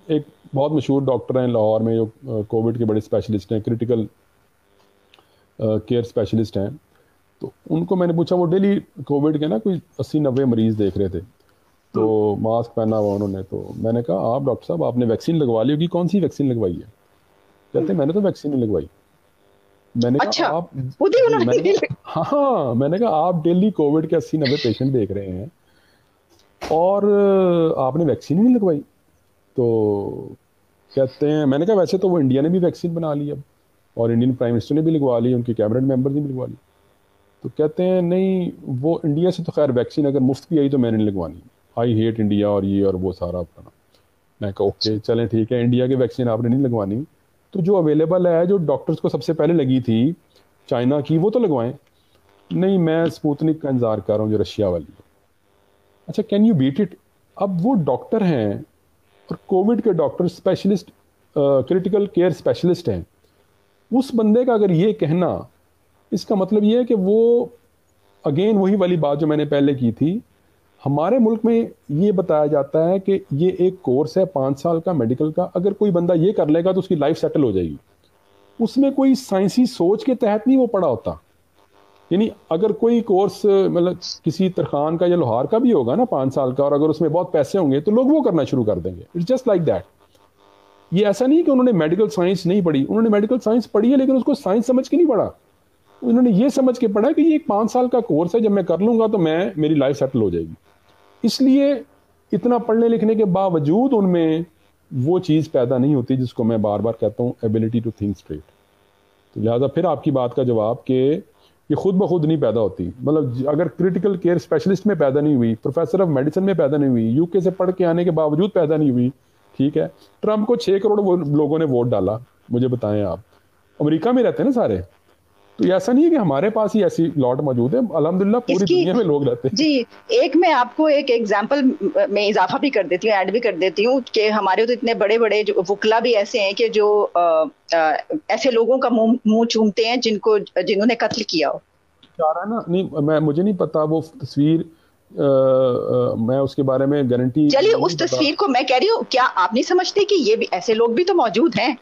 एक बहुत मशहूर डॉक्टर हैं लाहौर में जो कोविड के बड़े स्पेशलिस्ट हैं, क्रिटिकल केयर स्पेशलिस्ट हैं। तो उनको मैंने पूछा, वो डेली कोविड के ना कोई 80-90 मरीज़ देख रहे थे, तो मास्क पहना हुआ उन्होंने। तो मैंने कहा, आप डॉक्टर साहब आपने वैक्सीन लगवा ली होगी, कौन सी वैक्सीन लगवाई है? कहते मैंने तो वैक्सीन नहीं लगवाई। मैंने कहा अच्छा, आप, मैंने हाँ, मैंने कहा आप डेली कोविड के 80-90 पेशेंट देख रहे हैं और आपने वैक्सीन ही नहीं लगवाई। तो कहते हैं, मैंने कहा वैसे तो वो इंडिया ने भी वैक्सीन बना ली अब, और इंडियन प्राइम मिनिस्टर ने भी लगवा ली, उनके कैबिनेट मेंबर ने भी लगवा ली। तो कहते हैं नहीं, वो इंडिया से तो खैर वैक्सीन अगर मुफ्त भी आई तो मैंने नहीं लगवानी, आई हेट इंडिया और ये और वो सारा अपना। मैं कहा ओके चलें ठीक है, इंडिया की वैक्सीन आपने नहीं लगवानी, तो जो अवेलेबल है, जो डॉक्टर्स को सबसे पहले लगी थी चाइना की, वो तो लगवाएं। नहीं, मैं स्पुतनिक का इंतज़ार कर रहा हूँ जो रशिया वाली है। अच्छा, कैन यू बीट इट? अब वो डॉक्टर हैं और कोविड के doctor specialist, critical care specialist हैं। उस बंदे का अगर ये कहना, इसका मतलब ये है कि वो, अगेन वही वाली बात जो मैंने पहले की थी, हमारे मुल्क में ये बताया जाता है कि ये एक कोर्स है 5 साल का मेडिकल का, अगर कोई बंदा ये कर लेगा तो उसकी लाइफ सेटल हो जाएगी। उसमें कोई साइंसी सोच के तहत नहीं वो पढ़ा होता। यानी अगर कोई कोर्स मतलब किसी तरखान का या लोहार का भी होगा ना 5 साल का, और अगर उसमें बहुत पैसे होंगे तो लोग वो करना शुरू कर देंगे। It's just like that. ये ऐसा नहीं कि उन्होंने मेडिकल साइंस नहीं पढ़ी, उन्होंने मेडिकल साइंस पढ़ी है लेकिन उसको साइंस समझ के नहीं पढ़ा। उन्होंने ये समझ के पढ़ा कि ये 5 साल का कोर्स है, जब मैं कर लूंगा तो मेरी लाइफ सेटल हो जाएगी। इसलिए इतना पढ़ने लिखने के बावजूद उनमें वो चीज़ पैदा नहीं होती जिसको मैं बार बार कहता हूँ, एबिलिटी टू थिंक स्ट्रेट। तो लिहाजा फिर आपकी बात का जवाब कि ये खुद ब खुद नहीं पैदा होती। मतलब अगर क्रिटिकल केयर स्पेशलिस्ट में पैदा नहीं हुई, प्रोफेसर ऑफ मेडिसिन में पैदा नहीं हुई, यूके से पढ़ के आने के बावजूद पैदा नहीं हुई, ठीक है। ट्रंप को 6 करोड़ लोगों ने वोट डाला, मुझे बताएं आप, अमेरिका में रहते हैं ना सारे। तो ऐसा नहीं है कि हमारे पास ही ऐसी लॉट मौजूद है, अल्हम्दुलिल्लाह पूरी दुनिया में लोग रहते हैं। जी, एक मैं आपको एक एग्जांपल में इजाफा भी कर देती हूँ, ऐड भी कर देती हूँ कि हमारे तो इतने बड़े बड़े जो वुकला भी ऐसे हैं कि जो ऐसे लोगों का मुंह चूमते हैं जिन्होंने कत्ल किया हो। ना नहीं, मुझे नहीं पता वो तस्वीर, मैं उसके बारे में गारंटी। चलिए उस तस्वीर को मैं कह रही हूँ, क्या आप नहीं समझते कि ये भी ऐसे लोग भी तो मौजूद हैं?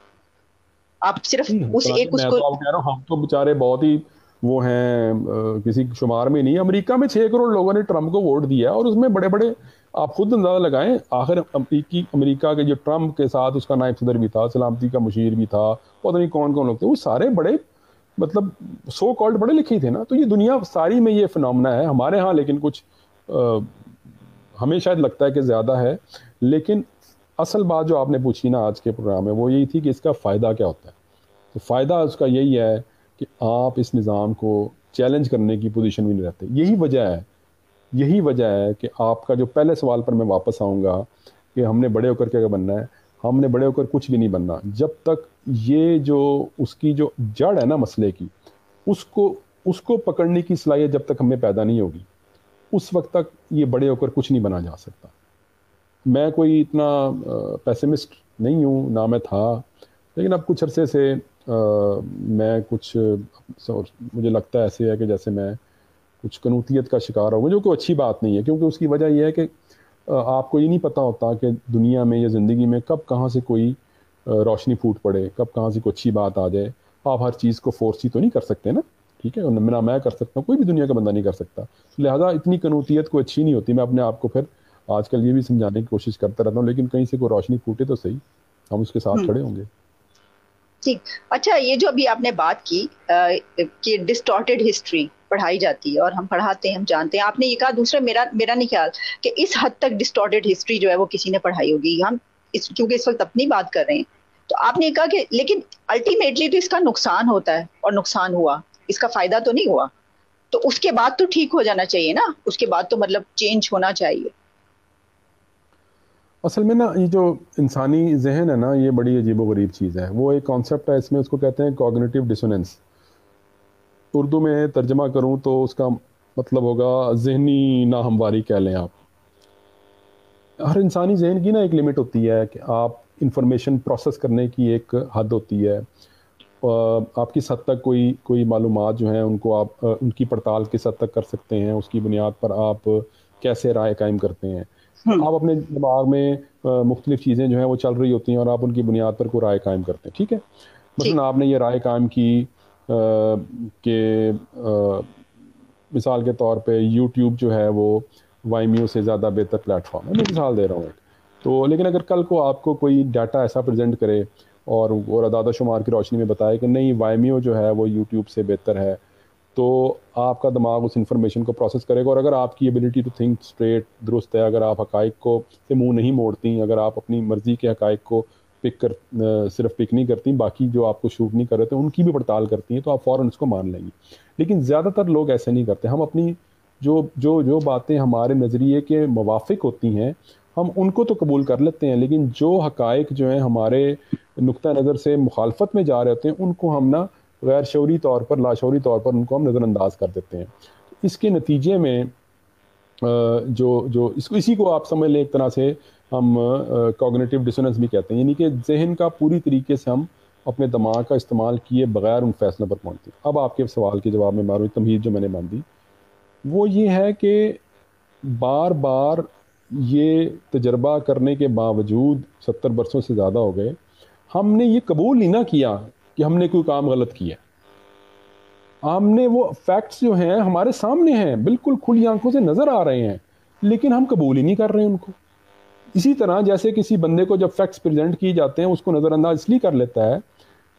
आप सिर्फ उस एक उसको, मैं तो कह रहा हूँ, हम तो बेचारे बहुत ही वो हैं, किसी शुमार में नहीं। अमेरिका में 6 करोड़ लोगों ने ट्रंप को वोट दिया और उसमें बड़े बड़े, आप खुद अंदाजा लगाएं, आखिर अमेरिका के जो ट्रंप के साथ उसका नायब सदर भी था, सलामती का मुशीर भी था, पता नहीं कौन कौन लोग थे, वो सारे बड़े मतलब सो कॉल्ड पढ़े लिखे ही थे ना। तो ये दुनिया सारी में ये फिनोमेना है, हमारे यहाँ लेकिन कुछ हमें शायद लगता है कि ज़्यादा है। लेकिन असल बात जो आपने पूछी ना आज के प्रोग्राम में, वो यही थी कि इसका फ़ायदा क्या होता है। तो फ़ायदा उसका यही है कि आप इस निज़ाम को चैलेंज करने की पोजीशन में नहीं रहते। यही वजह है कि आपका जो पहले सवाल पर मैं वापस आऊँगा कि हमने बड़े होकर क्या बनना है। हमने बड़े होकर कुछ भी नहीं बनना जब तक ये जो उसकी जो जड़ है ना मसले की, उसको पकड़ने की सलाहियत जब तक हमें पैदा नहीं होगी, उस वक्त तक ये बड़े होकर कुछ नहीं बना जा सकता। मैं कोई इतना पेसिमिस्ट नहीं हूँ, ना मैं था, लेकिन अब कुछ अरसे से मैं कुछ मुझे लगता है ऐसे है कि जैसे मैं कुछ कनूतियत का शिकार हो गया, जो कोई अच्छी बात नहीं है। क्योंकि उसकी वजह यह है कि आपको ये नहीं पता होता कि दुनिया में या ज़िंदगी में कब कहाँ से कोई रोशनी फूट पड़े, कब कहाँ से कोई अच्छी बात आ जाए। आप हर चीज़ को फोर्स ही तो नहीं कर सकते ना, ठीक है ना, मैं कर सकता हूँ, कोई भी दुनिया का बंदा नहीं कर सकता। लिहाजा इतनी कनूतियत को अच्छी नहीं होती। मैं अपने आप को फिर आजकल ये भी समझाने की कोशिश करता रहता हूँ, लेकिन कहीं से कोई रोशनी फूटे तो सही, हम उसके साथ खड़े होंगे। ठीक, अच्छा, ये जो अभी आपने बात की कि डिस्टॉर्टेड हिस्ट्री पढ़ाई जाती है और हम पढ़ाते हैं, हम जानते हैं, आपने ये कहा। दूसरा, मेरा नहीं ख्याल कि इस हद तक डिस्टॉर्टेड हिस्ट्री जो है वो किसी ने पढ़ाई होगी। हम क्योंकि इस वक्त अपनी बात कर रहे हैं, तो आपने कहा कि लेकिन अल्टीमेटली तो इसका नुकसान होता है, और नुकसान हुआ, इसका फायदा तो नहीं हुआ। तो उसके बाद तो ठीक हो जाना चाहिए ना, उसके बाद तो मतलब चेंज होना चाहिए। असल में ना ये जो इंसानी जहन है ना, ये बड़ी अजीबोगरीब चीज़ है। वो एक कॉन्सेप्ट है, इसमें उसको कहते हैं कॉग्निटिव डिसोनेंस। उर्दू में तर्जमा करूं तो उसका मतलब होगा जहनी नाहमवारी कह लें आप। हर इंसानी जहन की ना एक लिमिट होती है कि आप इंफॉर्मेशन प्रोसेस करने की एक हद होती है। आप किस हद तक कोई मालूमात जो हैं उनको आप उनकी पड़ताल किस हद तक कर सकते हैं, उसकी बुनियाद पर आप कैसे राय कायम करते हैं। आप अपने दिमाग में मुख्तलिफ चीज़ें जो हैं वो चल रही होती हैं और आप उनकी बुनियाद पर कोई राय कायम करते हैं, ठीक है। मसलन आपने ये राय कायम की कि मिसाल के तौर पे यूट्यूब जो है वो वाईमियो से ज़्यादा बेहतर प्लेटफॉर्म है, मैं मिसाल दे रहा हूँ। तो लेकिन अगर कल को आपको कोई डाटा ऐसा प्रेजेंट करे और अदादा शुमार की रोशनी में बताए कि नहीं, वाईमियो जो है वो यूट्यूब से बेहतर है, तो आपका दिमाग उस इंफॉर्मेशन को प्रोसेस करेगा। और अगर आपकी एबिलिटी टू थिंक स्ट्रेट दुरुस्त है, अगर आप हकाइक को से मुंह नहीं मोड़ती, अगर आप अपनी मर्ज़ी के हकाइक को सिर्फ पिक नहीं करती, बाकी जो आपको शूट नहीं कर रहे थे उनकी भी पड़ताल करती हैं, तो आप फ़ौरन उसको मान लेंगी। लेकिन ज़्यादातर लोग ऐसे नहीं करते। हम अपनी जो बातें हमारे नज़रिए के मुवाफिक होती हैं, हम उनको तो कबूल कर लेते हैं, लेकिन जो हकाइक जो हैं हमारे नुक्ता नज़र से मुखालफत में जा रहे होते हैं, उनको हम ना गैर शऊरी तौर पर, लाशऊरी तौर पर उनको हम नज़रअंदाज कर देते हैं। इसके नतीजे में जो इसी को आप समझ लें, एक तरह से हम कॉग्निटिव डिसोनेंस भी कहते हैं, यानी कि जहन का पूरी तरीके से हम अपने दिमाग का इस्तेमाल किए बगैर उन फैसलों पर पहुँचते हैं। अब आपके सवाल के जवाब में मारूँ, तमहीद जो मैंने बांधी वो ये है कि बार बार ये तजर्बा करने के बावजूद 70 बरसों से ज़्यादा हो गए, हमने ये कबूल नहीं ना किया कि हमने कोई काम गलत किया। हमने वो फैक्ट्स जो हैं हमारे सामने हैं, बिल्कुल खुली आंखों से नज़र आ रहे हैं, लेकिन हम कबूल ही नहीं कर रहे हैं उनको। इसी तरह जैसे किसी बंदे को जब फैक्ट्स प्रेजेंट किए जाते हैं उसको नज़रअंदाज इसलिए कर लेता है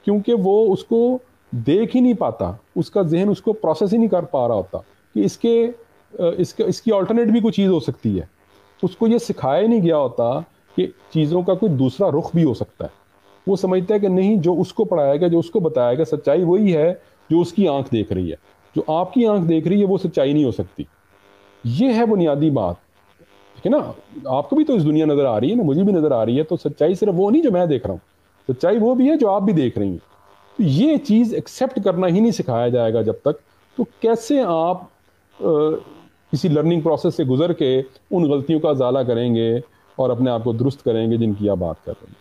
क्योंकि वो उसको देख ही नहीं पाता, उसका जहन उसको प्रोसेस ही नहीं कर पा रहा होता कि इसकी ऑल्टरनेट भी कोई चीज़ हो सकती है। उसको ये सिखाया ही नहीं गया होता कि चीज़ों का कोई दूसरा रुख भी हो सकता है। वो समझता है कि नहीं, जो उसको पढ़ाया गया, जो उसको बताया गया, सच्चाई वही है जो उसकी आंख देख रही है। जो आपकी आंख देख रही है वो सच्चाई नहीं हो सकती। ये है बुनियादी बात, ठीक है ना। आपको भी तो इस दुनिया नज़र आ रही है ना, मुझे भी नज़र आ रही है, तो सच्चाई सिर्फ वो नहीं जो मैं देख रहा हूँ, सच्चाई वो भी है जो आप भी देख रही हैं। तो ये चीज़ एक्सेप्ट करना ही नहीं सिखाया जाएगा जब तक, तो कैसे आप किसी लर्निंग प्रोसेस से गुजर के उन गलतियों का उजाला करेंगे और अपने आप को दुरुस्त करेंगे जिनकी आप बात कर रहे हैं।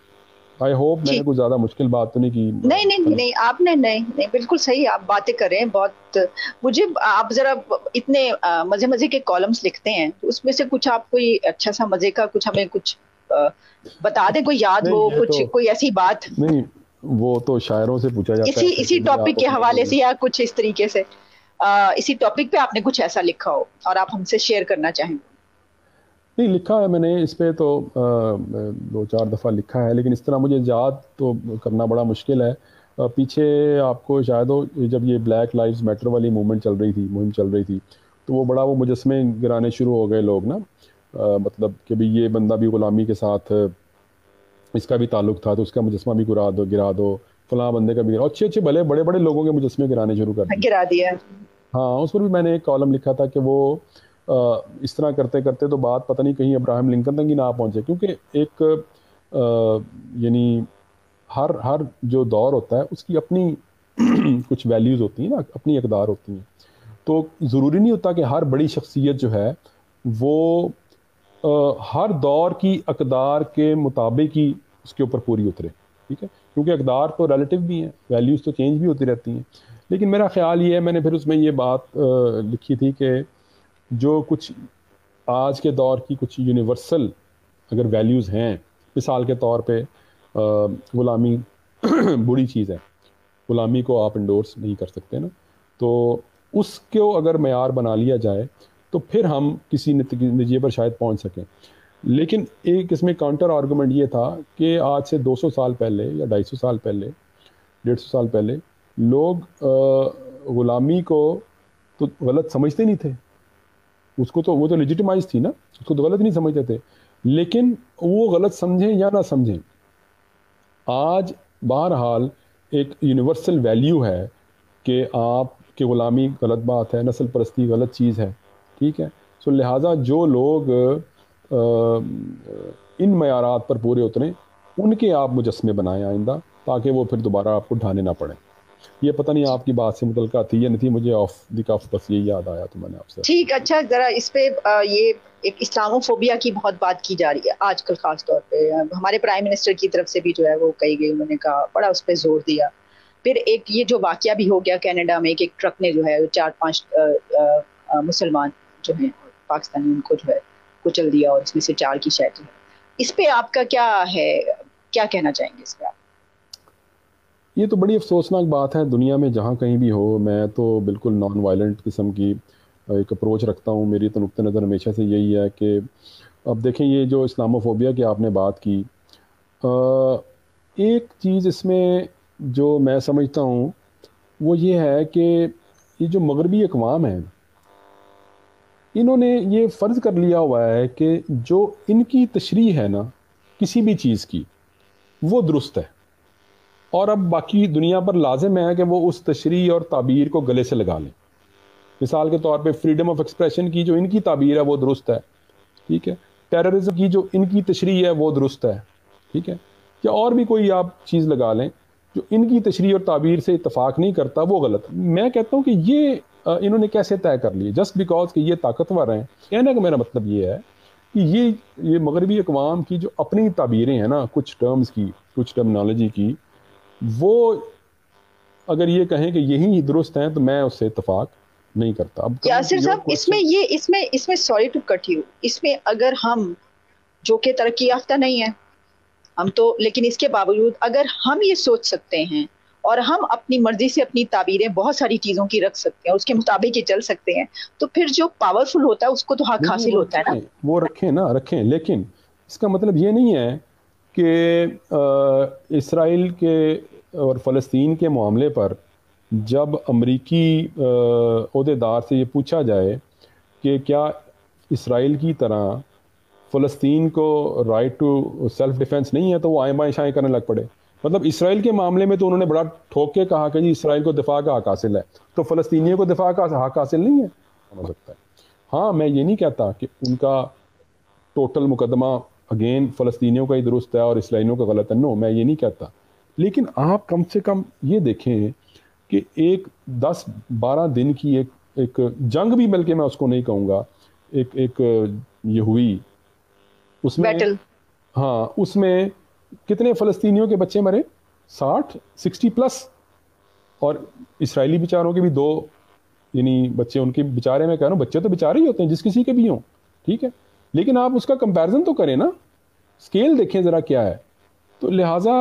आई होप मैंने कुछ ज़्यादा मुश्किल बात तो नहीं की। नहीं नहीं नहीं, आपने नहीं नहीं, बिल्कुल सही आप बातें कर रहे हैं। बहुत मुझे आप जरा इतने मजे मजे के कॉलम्स लिखते हैं, तो उसमें से कुछ आप कोई अच्छा सा मजे का कुछ हमें कुछ बता दें, कोई याद हो कुछ, तो, कोई ऐसी बात। नहीं, वो तो शायरों से पूछा जाता है इसी टॉपिक के हवाले से या कुछ इस तरीके से, इसी टॉपिक पे आपने कुछ ऐसा लिखा हो और आप हमसे शेयर करना चाहें। नहीं, लिखा है मैंने इस पे तो 2-4 दफ़ा लिखा है, लेकिन इस तरह मुझे याद तो करना बड़ा मुश्किल है। पीछे आपको शायद हो, जब ये ब्लैक लाइव्स मैटर वाली मुहिम चल रही थी, तो वो बड़ा वो मुजस्मे गिराने शुरू हो गए लोग ना, मतलब कि भाई ये बंदा भी ग़ुलामी के साथ इसका भी ताल्लुक़ था, तो उसका मुजस्मा भी गिरा दो, फलां बंदे का भी गिरा। अच्छे बड़े बड़े लोगों के मुजस्मे गिराने शुरू गिरा दिया। हाँ, उस पर भी मैंने एक कॉलम लिखा था कि वो इस तरह करते करते तो बात पता नहीं कहीं अब्राहम लिंकन तक ही ना पहुँचे, क्योंकि एक यानी हर जो दौर होता है उसकी अपनी कुछ वैल्यूज़ होती हैं ना, अपनी अक़दार होती हैं। तो ज़रूरी नहीं होता कि हर बड़ी शख्सियत जो है वो हर दौर की अक़दार के मुताबिक ही उसके ऊपर पूरी उतरे, ठीक है, क्योंकि अक़दार तो रिलेटिव भी हैं, वैल्यूज़ तो चेंज भी होती रहती हैं। लेकिन मेरा ख़्याल ये है, मैंने फिर उसमें ये बात लिखी थी कि जो कुछ आज के दौर की कुछ यूनिवर्सल अगर वैल्यूज़ हैं, मिसाल के तौर पे ग़ुलामी बुरी चीज़ है, ग़ुलामी को आप इंडोर्स नहीं कर सकते ना, तो उसको अगर मेयार बना लिया जाए तो फिर हम किसी नतीजे पर शायद पहुंच सकें। लेकिन एक इसमें काउंटर आर्गूमेंट ये था कि आज से 200 साल पहले या 250 साल पहले, 150 साल पहले लोग ग़ुलामी को तो गलत समझते नहीं थे, उसको तो वो तो लेजिटिमाइज थी ना, उसको तो गलत नहीं समझते थे। लेकिन वो गलत समझें या ना समझें, आज बहरहाल एक यूनिवर्सल वैल्यू है कि आप कि ग़ुलामी गलत बात है, नस्ल परस्ती गलत चीज़ है, ठीक है। सो लिहाजा जो लोग इन मयारात पर पूरे उतरें उनके आप मुजस्मे बनाएं आइंदा, ताकि वो फिर दोबारा आपको ढाने ना पड़े। ये पता नहीं आपकी बात से मुतल्लिक़ थी या नहीं थी, मुझे ऑफ द कफ बस ये याद आया तो मैंने आपसे। ठीक, अच्छा, ज़रा इस पे ये एक इस्लामोफोबिया की बहुत बात की जा रही है आजकल, ख़ास तौर पे हमारे प्राइम मिनिस्टर की तरफ से भी जो है वो कही गई, उन्होंने कहा, बड़ा उस पर जोर दिया। फिर एक ये जो वाक़या भी हो गया कनाडा में, एक ट्रक ने जो है 4-5 मुसलमान जो हैं पाकिस्तानी, उनको जो है कुचल दिया और इसमें से 4 की शायद जो है। इस पे आपका क्या है, क्या कहना चाहेंगे इस पे आप? ये तो बड़ी अफसोसनाक बात है, दुनिया में जहाँ कहीं भी हो। मैं तो बिल्कुल नॉन वायलेंट किस्म की एक अप्रोच रखता हूँ। मेरी तो नुक्ते नज़र हमेशा से यही है कि अब देखें, ये जो इस्लामोफोबिया की आपने बात की, एक चीज़ इसमें जो मैं समझता हूँ वो ये है कि ये जो मगरबी अक़वाम है, इन्होंने ये फ़र्ज़ कर लिया हुआ है कि जो इनकी तशरीह है ना किसी भी चीज़ की, वो दुरुस्त है, और अब बाकी दुनिया पर लाजिम है कि वो उस तशरीह और ताबीर को गले से लगा लें। मिसाल के तौर पे फ्रीडम ऑफ एक्सप्रेशन की जो इनकी ताबीर है वो दुरुस्त है, ठीक है। टेररिज्म की जो इनकी तशरीह है वो दुरुस्त है, ठीक है। या और भी कोई आप चीज़ लगा लें जो इनकी तशरीह और ताबीर से इत्तफाक नहीं करता, वो गलत। मैं कहता हूँ कि ये इन्होंने कैसे तय कर लिए, जस्ट बिकॉज कि ये ताकतवर हैं। कहने का मेरा मतलब ये है कि ये मगरबी अक़वाम की जो अपनी ताबीरें हैं ना, कुछ टर्म्स की, कुछ टर्मिनोलॉजी की, वो अगर ये कहें कि यही दुरुस्त हैं तो मैं उससे इत्तफाक नहीं करता। अब यासिर साहब, इसमें सॉरी टू कट यू, इसमें अगर हम जो कि तरक्की याफ्ता नहीं है हम तो, लेकिन इसके बावजूद अगर हम ये सोच सकते हैं और हम अपनी मर्जी से अपनी ताबीरें बहुत सारी चीजों की रख सकते हैं, उसके मुताबिक ही चल सकते हैं, तो फिर जो पावरफुल होता है उसको तो हक हासिल होता है ना। वो रखें ना, रखें, लेकिन इसका मतलब ये नहीं है कि इसराइल के और फ़लस्तीन के मामले पर जब अमरीकी ओहदेदार से ये पूछा जाए कि क्या इसराइल की तरह फ़लस्तीन को राइट टू सेल्फ डिफेंस नहीं है, तो वो आए बाएँ शाएँ करने लग पड़े। मतलब इसराइल के मामले में तो उन्होंने बड़ा ठोक के कहा कि जी इसराइल को दिफा का हक हासिल है, तो फ़लस्तीनियों को दिफा का हक हासिल नहीं है, हो सकता है। हाँ, मैं ये नहीं कहता कि उनका टोटल मुकदमा अगेन फ़लस्तीनियों का ही दुरुस्त है और इसराइलियों का गलत है, नो, मैं ये नहीं कहता। लेकिन आप कम से कम ये देखें कि एक 10-12 दिन की एक जंग भी, बल्कि मैं उसको नहीं कहूँगा, एक ये हुई उसमें बैटल, हाँ, उसमें कितने फ़लस्तीनियों के बच्चे मरे? 60 प्लस, और इसराइली बेचारों के भी 2 यानी बच्चे, उनके बेचारे, मैं कह रहा हूँ बच्चे तो बेचारे ही होते हैं जिस किसी के भी हों, ठीक है, लेकिन आप उसका कंपैरिजन तो करें ना, स्केल देखें ज़रा क्या है। तो लिहाजा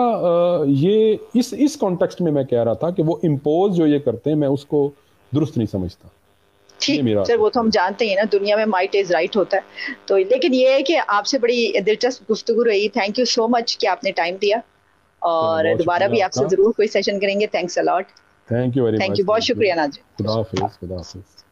ये इस कॉन्टेक्स्ट में मैं कह रहा था कि वो इम्पोज जो ये करते हैं, मैं उसको दुरुस्त नहीं समझता। ठीक सर, वो तो हम जानते हैं ना, दुनिया में माइट इज राइट होता है। तो लेकिन ये है कि आपसे बड़ी दिलचस्प गुफ्तगू रही। थैंक यू सो मच कि आपने टाइम दिया, और दोबारा भी आपसे जरूर कोई सेशन करेंगे। Thanks a lot. Thank you very much. Thank you, बहुत शुक्रिया नाज़रीन। खुदा हाफिज़।